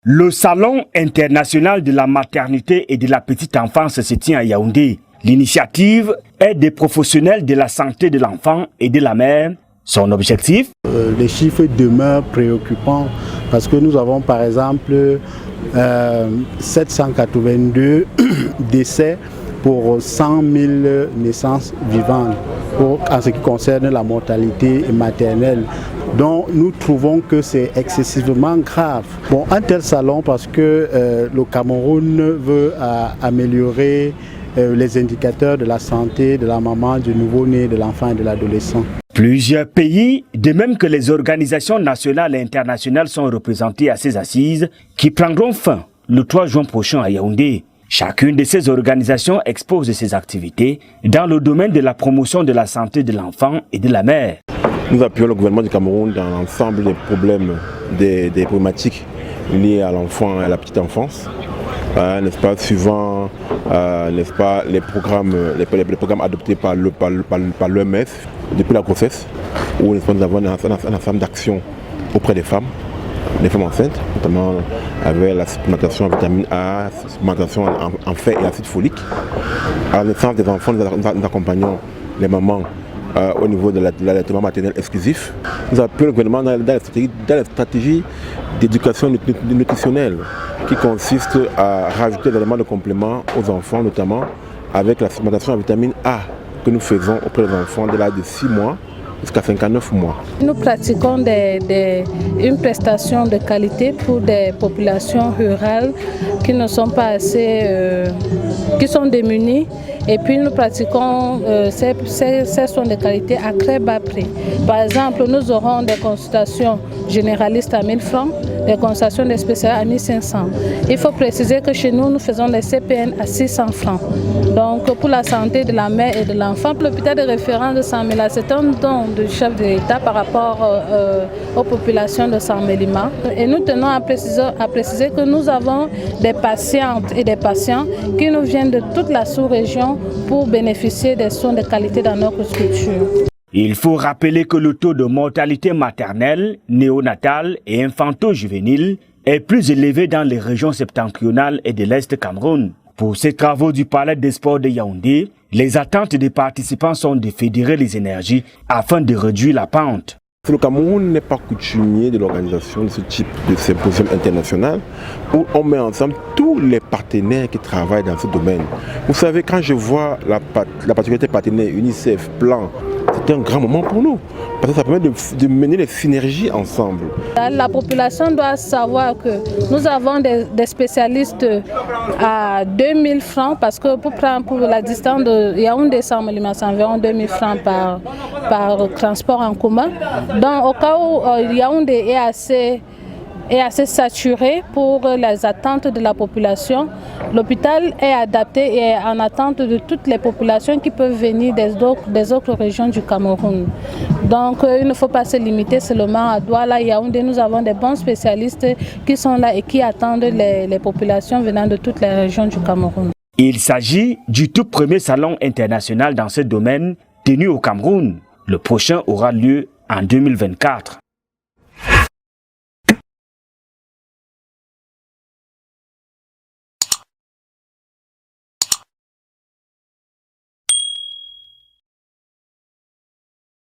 Le Salon international de la maternité et de la petite enfance se tient à Yaoundé. L'initiative est des professionnels de la santé de l'enfant et de la mère. Son objectif? Les chiffres demeurent préoccupants parce que nous avons par exemple 782 décès pour 100 000 naissances vivantes en ce qui concerne la mortalité maternelle. Donc nous trouvons que c'est excessivement grave. Bon, un tel salon parce que le Cameroun veut améliorer les indicateurs de la santé de la maman, du nouveau-né, de l'enfant et de l'adolescent. Plusieurs pays, de même que les organisations nationales et internationales, sont représentés à ces assises qui prendront fin le 3 juin prochain à Yaoundé. Chacune de ces organisations expose ses activités dans le domaine de la promotion de la santé de l'enfant et de la mère. Nous appuyons le gouvernement du Cameroun dans l'ensemble des problèmes, des problématiques liées à l'enfant et à la petite enfance. N'est-ce pas, suivant n'est-ce pas, les programmes adoptés par l'OMS depuis la grossesse, où nous avons un ensemble d'actions auprès des femmes enceintes, notamment avec la supplémentation en vitamine A, la supplémentation en fer et acide folique. À la naissance des enfants, nous accompagnons les mamans au niveau de l'allaitement maternel exclusif. Nous appuyons le gouvernement dans la stratégie d'éducation nutritionnelle qui consiste à rajouter des éléments de complément aux enfants, notamment avec la supplémentation en vitamine A que nous faisons auprès des enfants de l'âge de 6 mois jusqu'à 59 mois. Nous pratiquons une prestation de qualité pour des populations rurales qui ne sont pas assez, qui sont démunies. Et puis nous pratiquons ces soins de qualité à très bas prix. Par exemple, nous aurons des consultations généralistes à 1000 francs, des consultations des spécialistes à 1500. Il faut préciser que chez nous, nous faisons des CPN à 600 francs. Donc pour la santé de la mère et de l'enfant, l'hôpital de référence de Saint-Méla, c'est un don du chef de l'État par rapport aux populations de Saint-Mélima. Et nous tenons à préciser que nous avons des patientes et des patients qui nous viennent de toute la sous-région pour bénéficier des soins de qualité dans notre structure. Il faut rappeler que le taux de mortalité maternelle, néonatale et infanto-juvénile est plus élevé dans les régions septentrionales et de l'Est Cameroun. Pour ces travaux du Palais des Sports de Yaoundé, les attentes des participants sont de fédérer les énergies afin de réduire la pente. Le Cameroun n'est pas coutumier de l'organisation de ce type de symposium international où on met ensemble tous les partenaires qui travaillent dans ce domaine. Vous savez, quand je vois la particularité partenaire, UNICEF, Plan, c'est un grand moment pour nous, parce que ça permet de mener les synergies ensemble. La population doit savoir que nous avons des spécialistes à 2000 francs, parce que pour la distance de Yaoundé Saint-Mélima, c'est environ 2000 francs par transport en commun. Donc au cas où Yaoundé est assez saturé pour les attentes de la population, l'hôpital est adapté et est en attente de toutes les populations qui peuvent venir des autres régions du Cameroun. Donc il ne faut pas se limiter seulement à Douala et Yaoundé. Nous avons des bons spécialistes qui sont là et qui attendent les populations venant de toutes les régions du Cameroun. Il s'agit du tout premier salon international dans ce domaine tenu au Cameroun. Le prochain aura lieu en 2024.